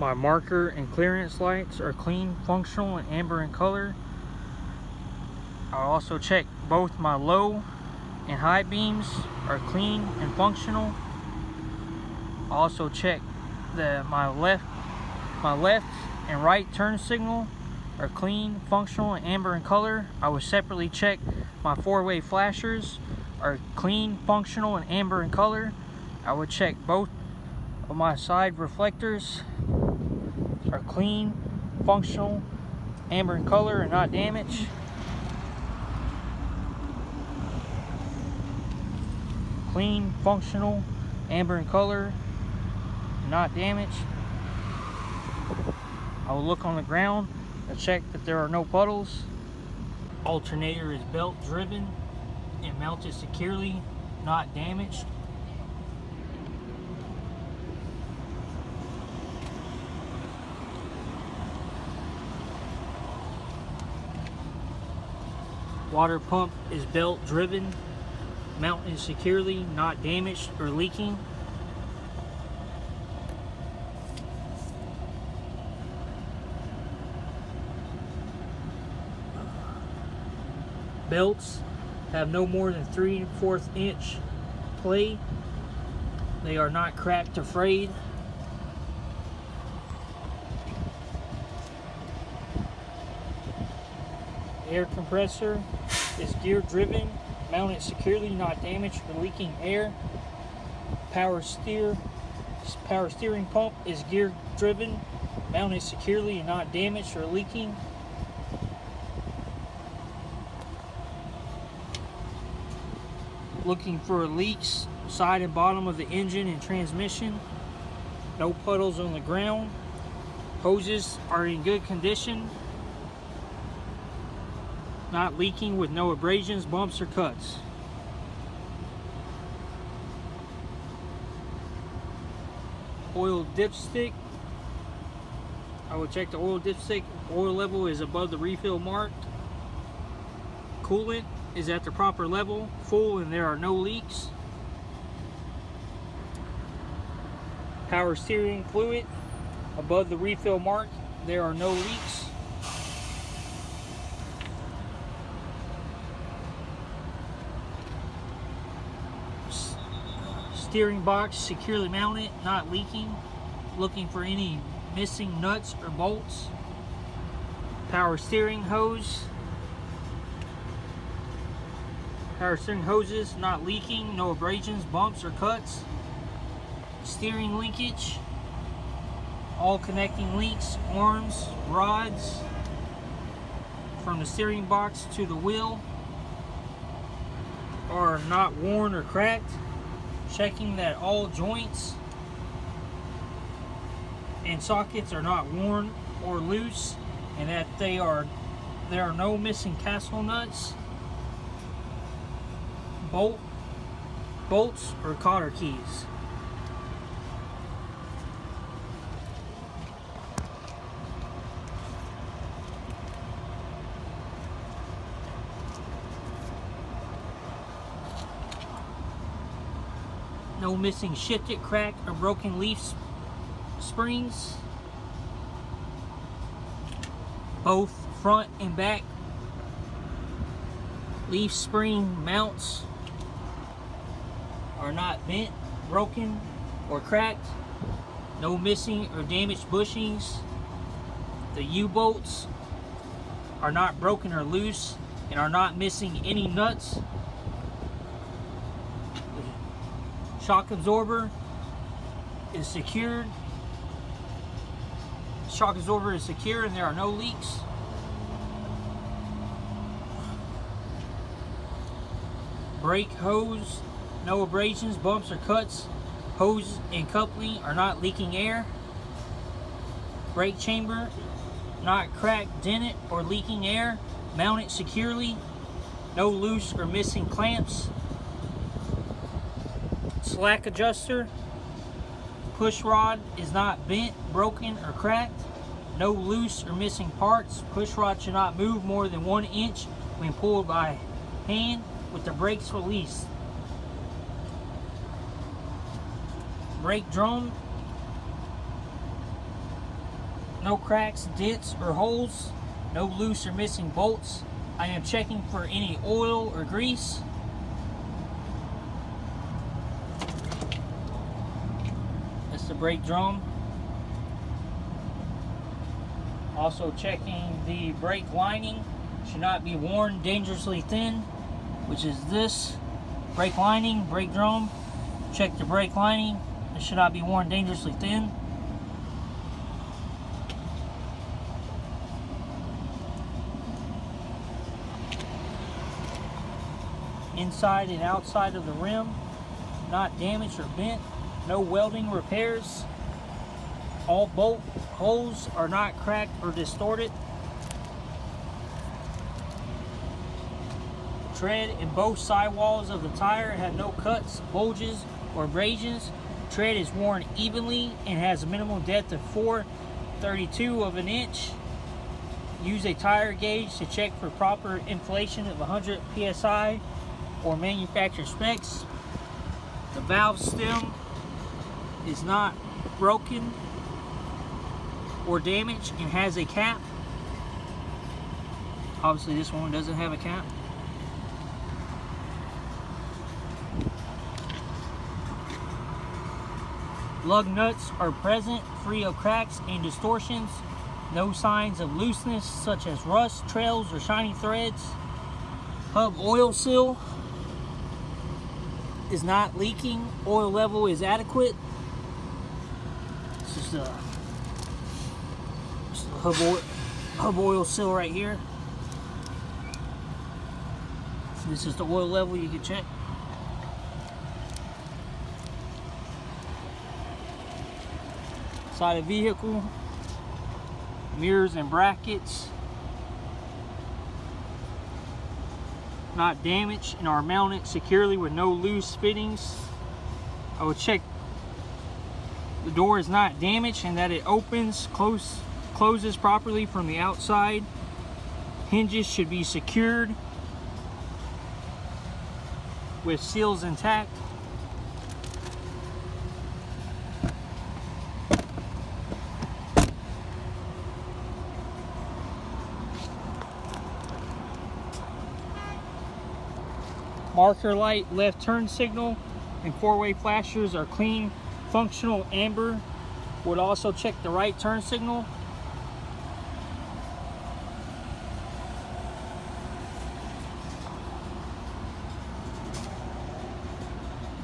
my marker and clearance lights are clean, functional, and amber in color. I'll also check both my low and high beams are clean and functional. I'll also check that my left and right turn signal are clean, functional, and amber in color. I will separately check my four-way flashers are clean, functional, and amber in color. I would check both of my side reflectors are clean, functional, amber in color, and not damaged. Clean, functional, amber in color, not damaged. I will look on the ground to check that there are no puddles. Alternator is belt driven and mounted securely, not damaged. Water pump is belt driven, mounted securely, not damaged or leaking. Belts have no more than 3/4 inch play. They are not cracked or frayed. Air compressor is gear driven, mounted securely, not damaged or leaking air. Power steering pump is gear driven, mounted securely and not damaged or leaking. Looking for leaks side and bottom of the engine and transmission. No puddles on the ground. Hoses are in good condition, not leaking, with no abrasions, bumps, or cuts. Oil dipstick. I will check the oil dipstick. Oil level is above the refill mark. Coolant is at the proper level, full, and there are no leaks. Power steering fluid above the refill mark. There are no leaks. Steering box securely mounted, not leaking. Looking for any missing nuts or bolts. Power steering hose. Power steering hoses not leaking, no abrasions, bumps, or cuts. Steering linkage. All connecting links, arms, rods from the steering box to the wheel are not worn or cracked. Checking that all joints and sockets are not worn or loose, and that there are no missing castle nuts, bolts, or cotter keys. No missing shifted, cracked, or broken leaf springs. Both front and back leaf spring mounts are not bent, broken, or cracked. No missing or damaged bushings. The U-bolts are not broken or loose and are not missing any nuts. Shock absorber is secured. Shock absorber is secure and there are no leaks. Brake hose, no abrasions, bumps, or cuts. Hose and coupling are not leaking air. Brake chamber, not cracked, dented, or leaking air. Mounted securely. No loose or missing clamps. Slack adjuster. Push rod is not bent, broken, or cracked. No loose or missing parts. Push rod should not move more than 1 inch when pulled by hand with the brakes released. Brake drum no cracks, dents, or holes, no loose or missing bolts. I am checking for any oil or grease. That's the brake drum. Also checking the brake lining. Should not be worn dangerously thin, which is this. Brake lining, brake drum. Check the brake lining. It should not be worn dangerously thin. Inside and outside of the rim, not damaged or bent. No welding repairs. All bolt holes are not cracked or distorted. Tread in both sidewalls of the tire have no cuts, bulges, or abrasions. Tread is worn evenly and has a minimum depth of 4/32 of an inch. Use a tire gauge to check for proper inflation of 100 psi or manufacturer specs. The valve stem is not broken or damaged and has a cap. Obviously this one doesn't have a cap. Lug nuts are present, free of cracks and distortions. No signs of looseness such as rust, trails, or shiny threads. Hub oil seal is not leaking. Oil level is adequate. This is the hub oil seal right here. This is the oil level you can check. Side of vehicle, mirrors and brackets not damaged and are mounted securely with no loose fittings. I will check the door is not damaged and that it opens, closes properly from the outside. Hinges should be secured with seals intact. Marker light, left turn signal, and four-way flashers are clean, functional, amber. Would also check the right turn signal.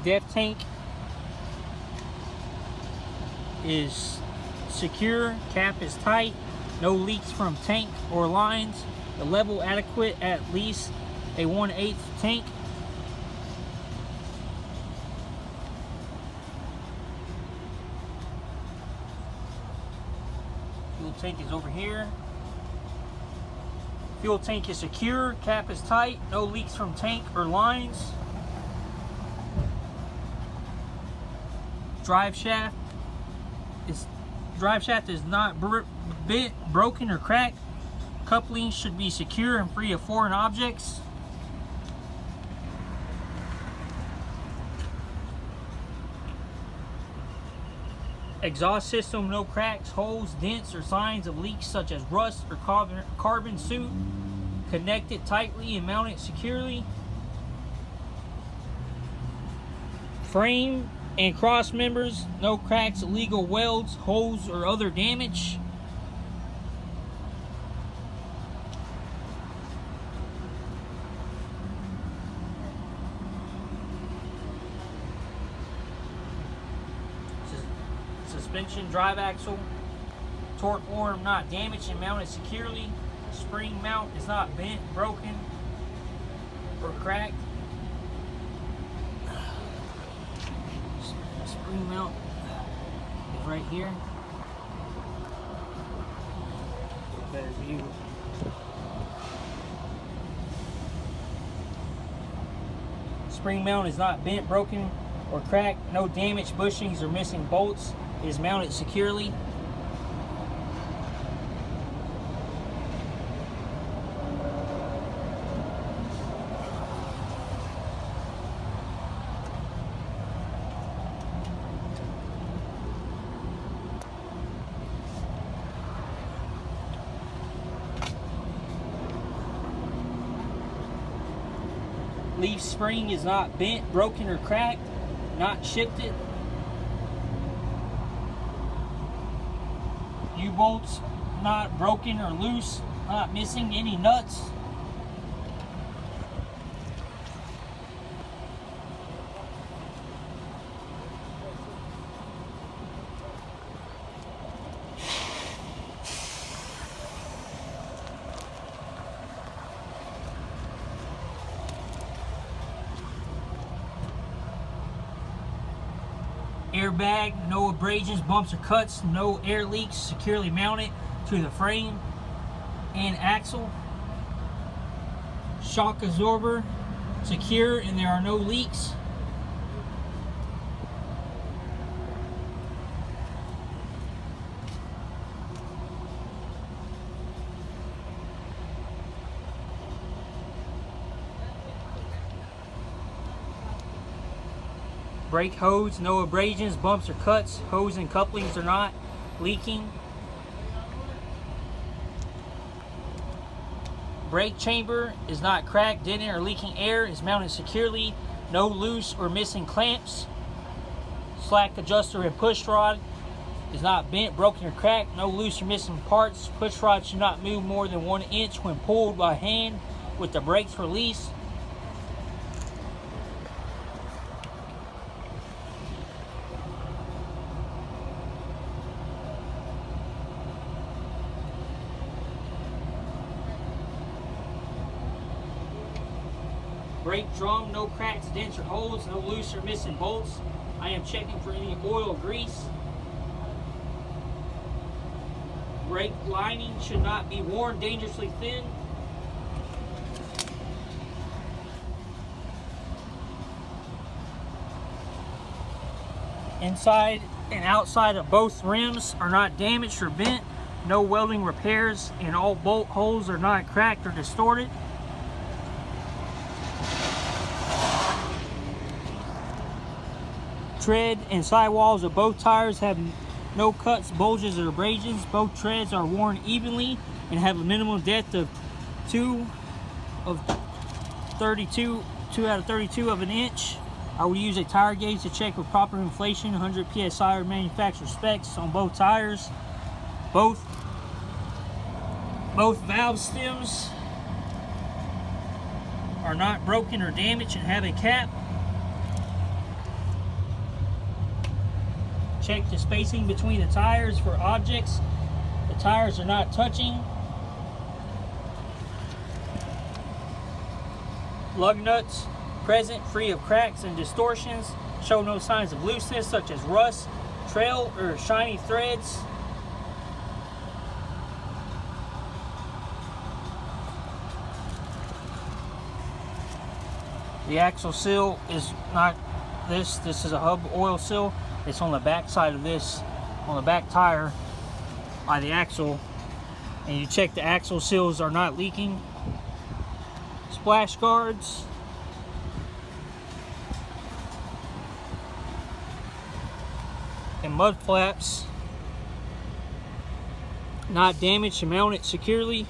Depth tank is secure, cap is tight, no leaks from tank or lines. The level adequate, at least a 1/8 tank. Fuel tank is over here. Fuel tank is secure, cap is tight, no leaks from tank or lines. Drive shaft is not bent, broken, or cracked. Couplings should be secure and free of foreign objects. Exhaust system, no cracks, holes, dents, or signs of leaks such as rust or carbon soot. Connected tightly and mounted securely. Frame and cross members, no cracks, illegal welds, holes, or other damage. Suspension, drive axle, torque arm not damaged and mounted securely. Spring mount is not bent, broken, or cracked. Spring mount is right here. Better view. Spring mount is not bent, broken, or cracked. No damaged bushings or missing bolts. It is mounted securely. Leaf spring is not bent, broken, or cracked, not shifted. U-bolts not broken or loose, not missing any nuts. Airbag, no abrasions, bumps, or cuts, no air leaks, securely mounted to the frame and axle. Shock absorber, secure, and there are no leaks. Brake hose, no abrasions, bumps, or cuts. Hose and couplings are not leaking. Brake chamber is not cracked, dented, or leaking air. Is mounted securely. No loose or missing clamps. Slack adjuster and push rod is not bent, broken, or cracked. No loose or missing parts. Push rod should not move more than 1 inch when pulled by hand with the brakes released. Brake drum, no cracks, dents, or holes, no loose or missing bolts. I am checking for any oil or grease. Brake lining should not be worn, dangerously thin. Inside and outside of both rims are not damaged or bent. No welding repairs, and all bolt holes are not cracked or distorted. Tread and sidewalls of both tires have no cuts, bulges, or abrasions. Both treads are worn evenly and have a minimum depth of 2 out of 32 of an inch. I will use a tire gauge to check with proper inflation, 100 psi or manufacturer specs on both tires. Both valve stems are not broken or damaged and have a cap. Check the spacing between the tires for objects. The tires are not touching. Lug nuts present, free of cracks and distortions. Show no signs of looseness such as rust, trail, or shiny threads. The axle seal is not this. This is a hub oil seal. It's on the back side of this, on the back tire by the axle, and you check the axle seals are not leaking. Splash guards, and mud flaps not damaged and mounted securely.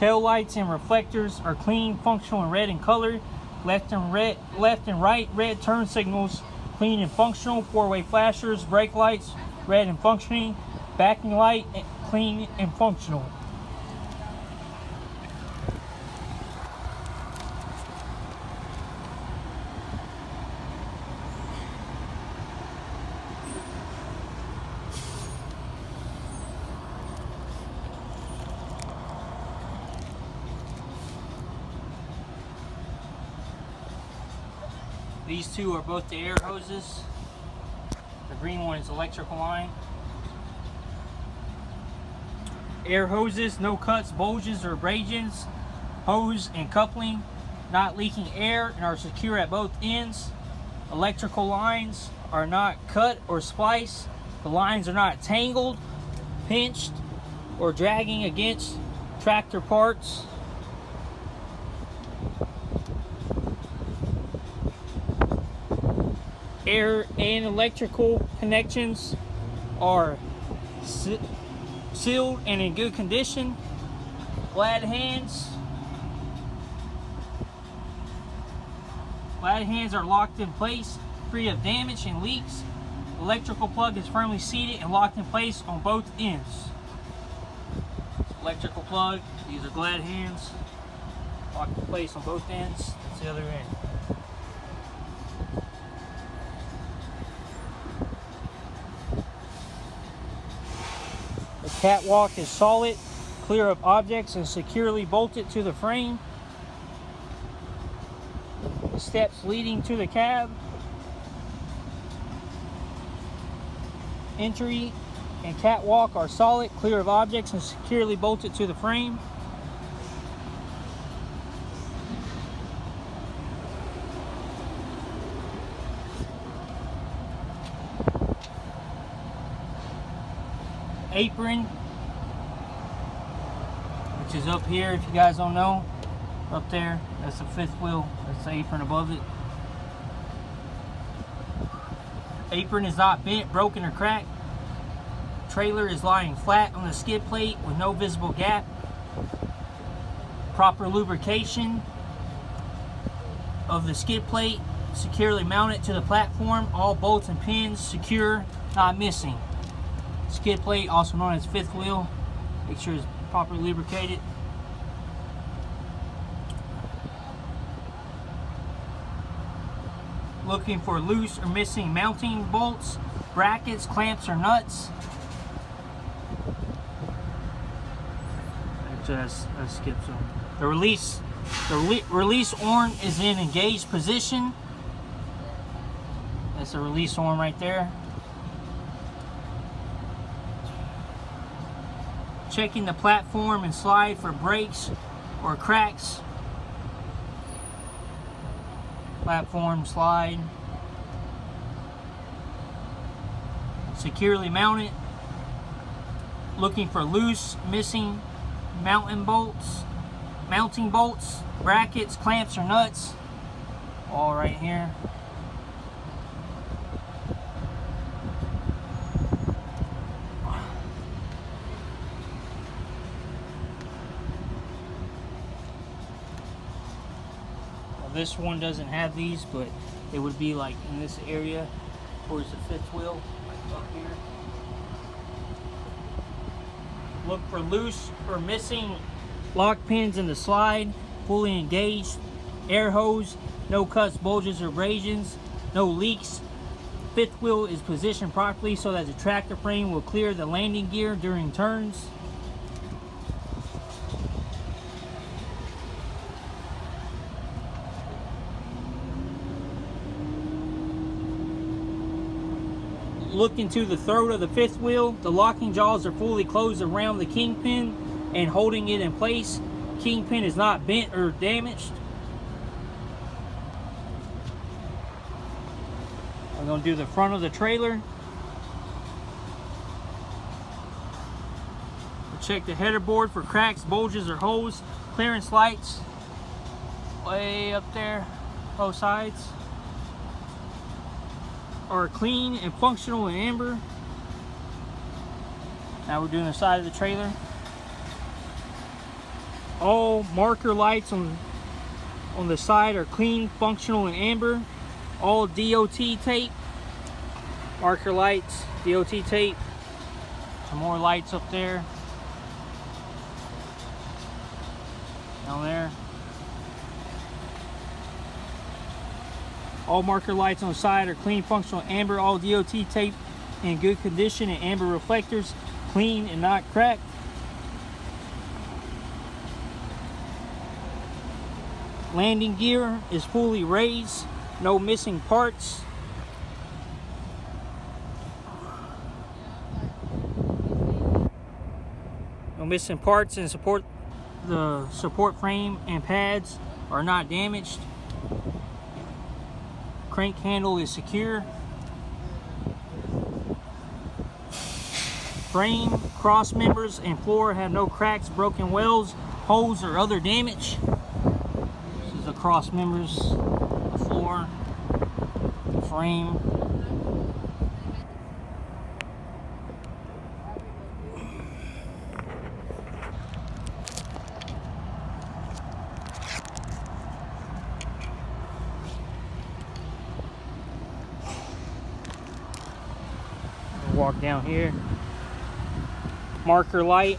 Tail lights and reflectors are clean, functional, and red in color. Left and right red turn signals, clean and functional. Four-way flashers, brake lights, red and functioning. Backing light, clean and functional. These two are both the air hoses. The green one is electrical line. Air hoses, no cuts, bulges, or abrasions. Hose and coupling, not leaking air and are secure at both ends. Electrical lines are not cut or spliced. The lines are not tangled, pinched, or dragging against tractor parts. Air and electrical connections are sealed and in good condition. Glad hands. Glad hands are locked in place, free of damage and leaks. Electrical plug is firmly seated and locked in place on both ends. Electrical plug, these are glad hands, locked in place on both ends. That's the other end. The catwalk is solid, clear of objects, and securely bolted to the frame. The steps leading to the cab. Entry and catwalk are solid, clear of objects, and securely bolted to the frame. Apron, which is up here, if you guys don't know, up there, that's the fifth wheel, that's the apron above it. Apron is not bent, broken, or cracked. Trailer is lying flat on the skid plate with no visible gap. Proper lubrication of the skid plate, securely mounted to the platform, all bolts and pins secure, not missing. Skid plate, also known as fifth wheel, make sure it's properly lubricated. Looking for loose or missing mounting bolts, brackets, clamps, or nuts. That skips them. The release arm is in engaged position. That's the release arm right there. Checking the platform and slide for breaks or cracks. Platform, slide. Securely mounted. Looking for loose, missing mounting bolts, brackets, clamps, or nuts. All right here. This one doesn't have these, but it would be like in this area towards the fifth wheel, like up here. Look for loose or missing lock pins in the slide, fully engaged, air hose, no cuts, bulges, or abrasions, no leaks. Fifth wheel is positioned properly so that the tractor frame will clear the landing gear during turns. Look into the throat of the fifth wheel. The locking jaws are fully closed around the kingpin and holding it in place. Kingpin is not bent or damaged. I'm going to do the front of the trailer. We'll check the header board for cracks, bulges, or holes. Clearance lights way up there, both sides, are clean and functional in amber. Now we're doing the side of the trailer. All marker lights on the side are clean, functional, and amber. All DOT tape, marker lights, DOT tape. Some more lights up there, down there. All marker lights on the side are clean, functional, amber. All DOT tape in good condition, and amber reflectors clean and not cracked. Landing gear is fully raised, no missing parts. No missing parts, and the support frame and pads are not damaged. Crank handle is secure. Frame, cross members, and floor have no cracks, broken welds, holes, or other damage. This is the cross members, the floor, the frame. walk down here. Marker light.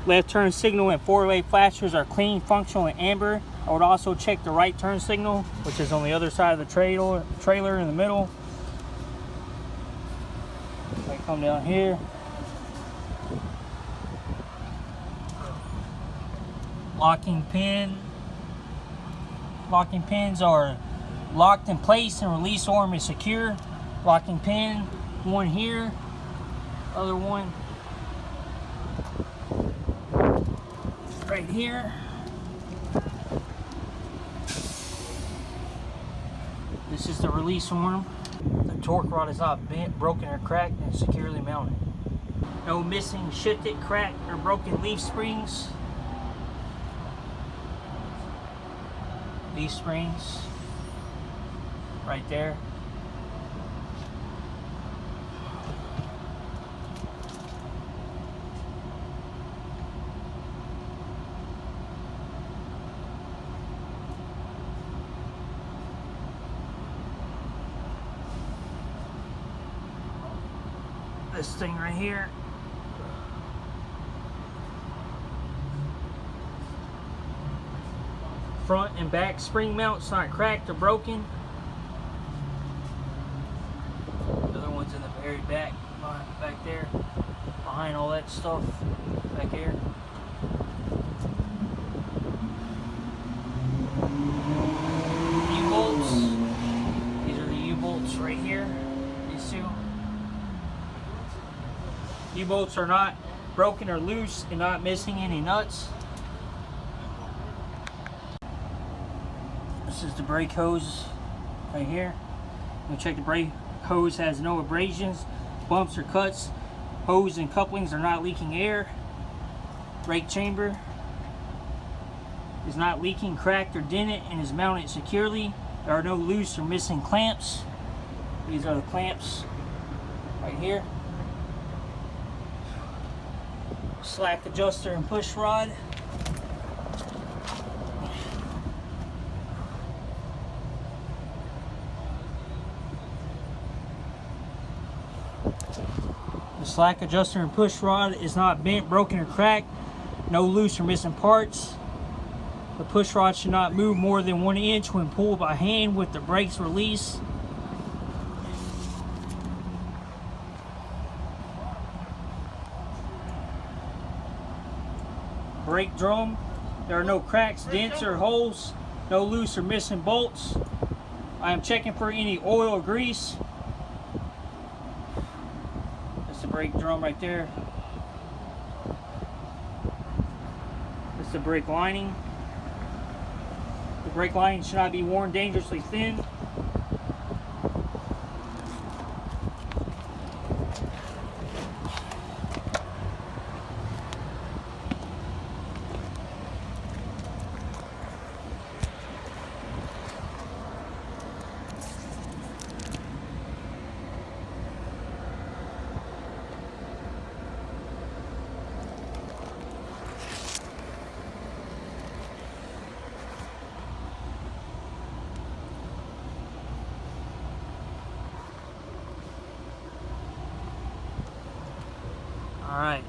Left turn signal and four-way flashers are clean, functional, and amber. I would also check the right turn signal, which is on the other side of the trailer in the middle. I come down here. Locking pin. Locking pins are locked in place and release arm is secure. Locking pin, one here, other one right here. This is the release arm. The torque rod is not bent, broken, or cracked, and securely mounted. No missing, shifted, cracked, or broken leaf springs. Leaf springs right there. This thing right here. Front and back spring mounts not cracked or broken. The other one's in the very back there, behind all that stuff back here. U-bolts. These are the U-bolts right here. These two. U-bolts are not broken or loose and not missing any nuts. This is the brake hose right here. We check the brake hose has no abrasions, bumps, or cuts. Hose and couplings are not leaking air. Brake chamber is not leaking, cracked, or dented, and is mounted securely. There are no loose or missing clamps. These are the clamps right here. Slack adjuster and push rod. The slack adjuster and push rod is not bent, broken, or cracked. No loose or missing parts. The push rod should not move more than 1 inch when pulled by hand with the brakes released. Brake drum. There are no cracks, dents, or holes. No loose or missing bolts. I am checking for any oil or grease. That's the brake drum right there. That's the brake lining. The brake lining should not be worn dangerously thin. Alright.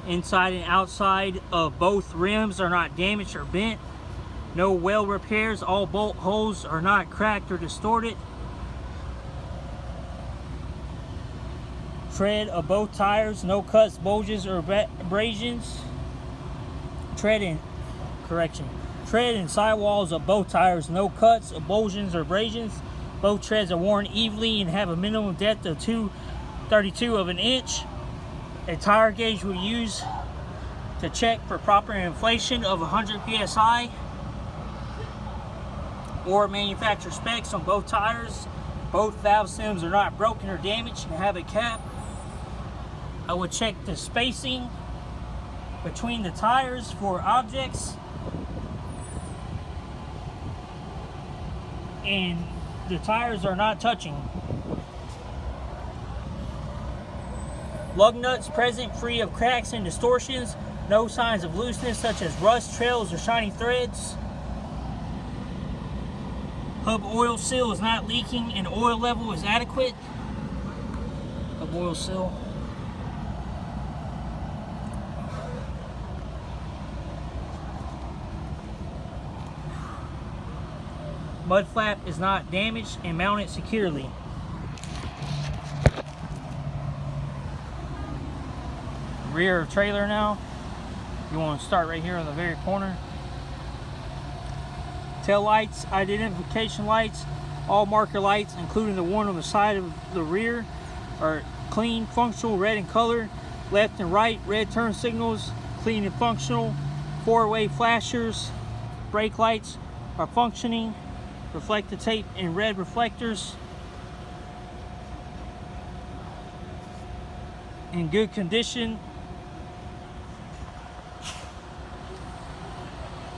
Inside and outside of both rims are not damaged or bent. No weld repairs. All bolt holes are not cracked or distorted. Tread of both tires, no cuts, bulges, or abrasions. Tread and sidewalls of both tires, no cuts, abrasions, or abrasions. Both treads are worn evenly and have a minimum depth of 2/32 of an inch. A tire gauge we use to check for proper inflation of 100 psi or manufacturer specs on both tires. Both valve stems are not broken or damaged and have a cap. I would check the spacing between the tires for objects, and the tires are not touching. Lug nuts present, free of cracks and distortions. No signs of looseness such as rust, trails, or shiny threads. Hub oil seal is not leaking and oil level is adequate. Hub oil seal. Mud flap is not damaged and mounted securely. Rear of trailer now. You want to start right here in the very corner. Tail lights, identification lights, all marker lights, including the one on the side of the rear, are clean, functional, red in color. Left and right, red turn signals, clean and functional. Four-way flashers, brake lights are functioning. Reflective tape and red reflectors in good condition.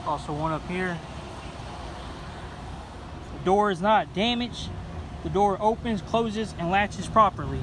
Also one up here. The door is not damaged. The door opens, closes, and latches properly.